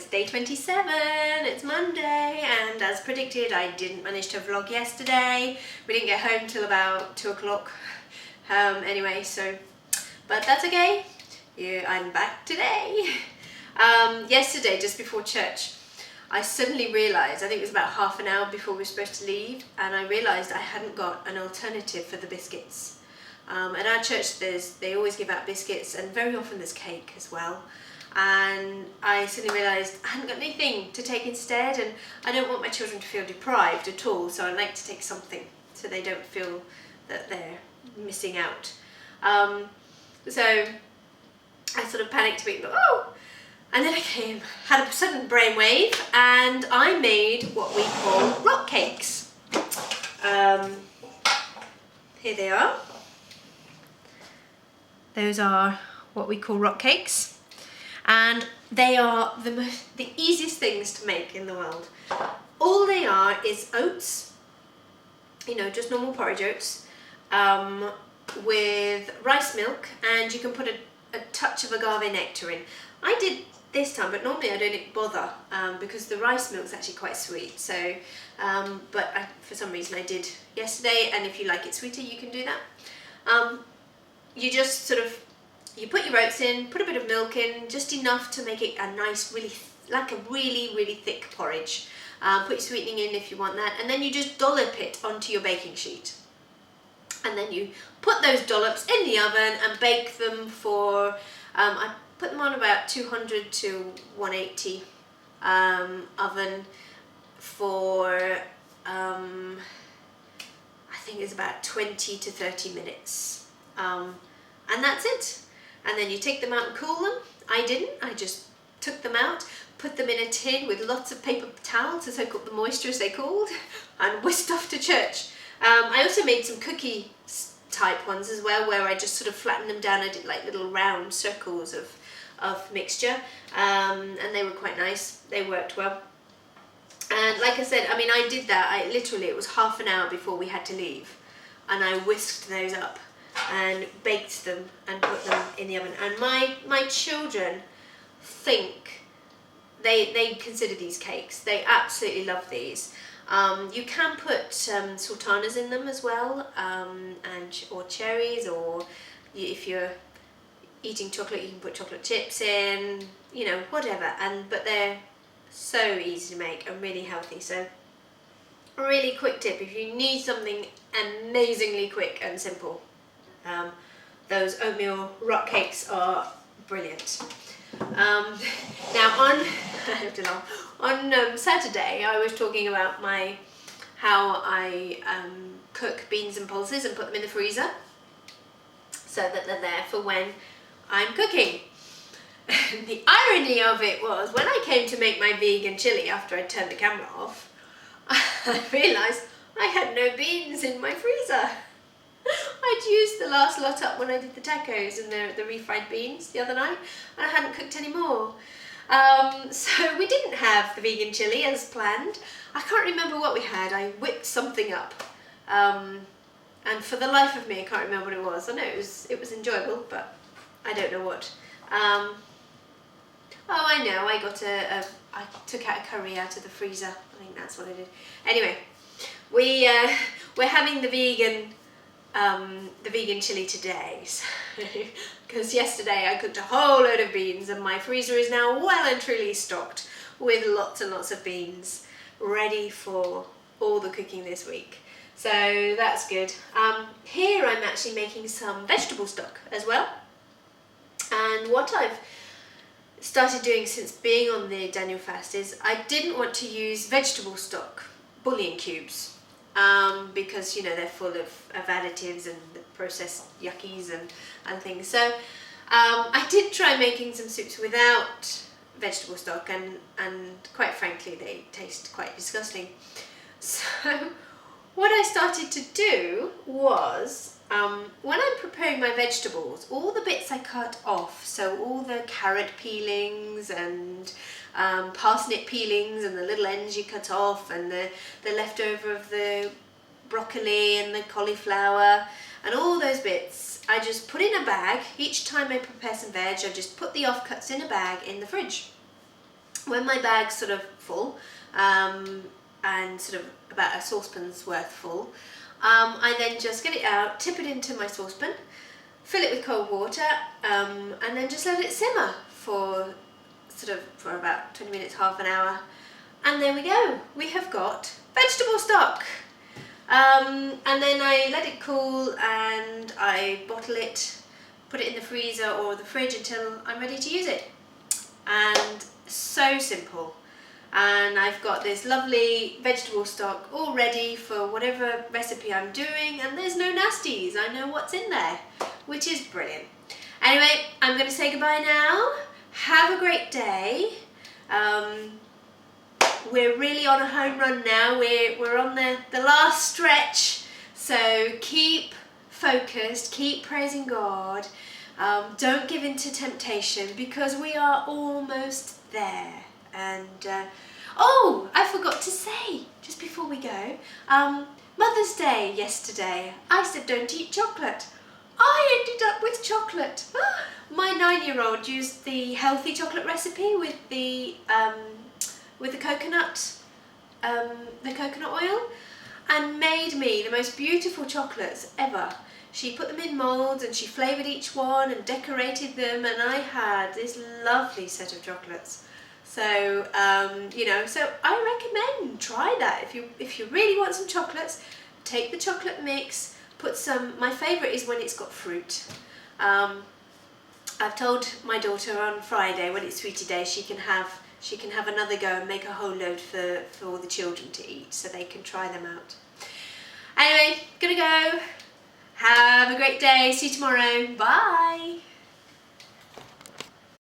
it's day 27, it's Monday, and as predicted I didn't manage to vlog yesterday. We didn't get home till about 2 o'clock anyway, so, but that's okay. Yeah, I'm back today. Yesterday, just before church, I suddenly realised, I think it was about half an hour before we were supposed to leave, and I realised I hadn't got an alternative for the biscuits. At our church they always give out biscuits, and very often there's cake as well. And I suddenly realised I hadn't got anything to take instead, and I don't want my children to feel deprived at all, so I like to take something so they don't feel that they're missing out. So I sort of panicked a bit, but and then I had a sudden brainwave, and I made what we call rock cakes. Here they are. Those are what we call rock cakes, and they are the easiest things to make in the world. All they are is oats, just normal porridge oats, with rice milk, and you can put a touch of agave nectar in. I did this time, but normally I don't bother because the rice milk's actually quite sweet. So, but for some reason I did yesterday, and if you like it sweeter, you can do that. You just you put your oats in, put a bit of milk in, just enough to make it a nice, really thick porridge. Put your sweetening in if you want that, and then you just dollop it onto your baking sheet. And then you put those dollops in the oven and bake them for, I put them on about 200 to 180 oven for, I think it's about 20 to 30 minutes. And that's it. And then you take them out and cool them. I didn't, I just took them out, put them in a tin with lots of paper towel to soak up the moisture as they cooled, and whisked off to church. I also made some cookie type ones as well, where I just sort of flattened them down. I did like little round circles of mixture, and they were quite nice. They worked well. And like I said, I mean, I did that, it was half an hour before we had to leave, and I whisked those up and baked them and put them in the oven. And my children think, they consider these cakes, they absolutely love these. You can put sultanas in them as well, or cherries, or if you're eating chocolate, you can put chocolate chips in, whatever. But they're so easy to make and really healthy. So a really quick tip, if you need something amazingly quick and simple, those oatmeal rock cakes are brilliant. Now on Saturday I was talking about how I cook beans and pulses and put them in the freezer so that they're there for when I'm cooking. The irony of it was, when I came to make my vegan chili after I turned the camera off, I realised I had no beans in my freezer. I'd used the last lot up when I did the tacos and the refried beans the other night, and I hadn't cooked any more. So we didn't have the vegan chili as planned. I can't remember what we had. I whipped something up, and for the life of me I can't remember what it was. I know it was enjoyable, but I don't know what. Oh, I know, I took out a curry out of the freezer. I think that's what I did. Anyway, we're having the vegan chili today, because yesterday I cooked a whole load of beans, and my freezer is now well and truly stocked with lots and lots of beans ready for all the cooking this week. So that's good. Here I'm actually making some vegetable stock as well, and what I've started doing since being on the Daniel fast is I didn't want to use vegetable stock, bouillon cubes, because they're full of additives and processed yuckies and things. So I did try making some soups without vegetable stock, and quite frankly they taste quite disgusting. So what I started to do was, when I'm preparing my vegetables, all the bits I cut off, so all the carrot peelings and parsnip peelings and the little ends you cut off, and the leftover of the broccoli and the cauliflower and all those bits, I just put in a bag. Each time I prepare some veg, I just put the offcuts in a bag in the fridge. when my bag's sort of full, and sort of about a saucepan's worth full, I then just get it out, tip it into my saucepan, fill it with cold water, and then just let it simmer for about 20 minutes, half an hour, and there we go. We have got vegetable stock. And then I let it cool and I bottle it, put it in the freezer or the fridge until I'm ready to use it. And so simple. And I've got this lovely vegetable stock all ready for whatever recipe I'm doing, and there's no nasties. I know what's in there, which is brilliant. Anyway, I'm going to say goodbye now. Have a great day. We're really on a home run now. We're on the last stretch, so keep focused, keep praising God. Don't give in to temptation, because we are almost there. And oh, I forgot to say just before we go, Mother's Day yesterday. I said don't eat chocolate. I ended up with chocolate. My 9-year-old used the healthy chocolate recipe with the coconut oil, and made me the most beautiful chocolates ever. She put them in moulds and she flavoured each one and decorated them, and I had this lovely set of chocolates. So so I recommend try that if you really want some chocolates. Take the chocolate mix, put some. My favourite is when it's got fruit. I've told my daughter on Friday, when it's Sweetie Day, she can have another go and make a whole load for all the children to eat, so they can try them out. Anyway, gonna go. Have a great day. See you tomorrow. Bye.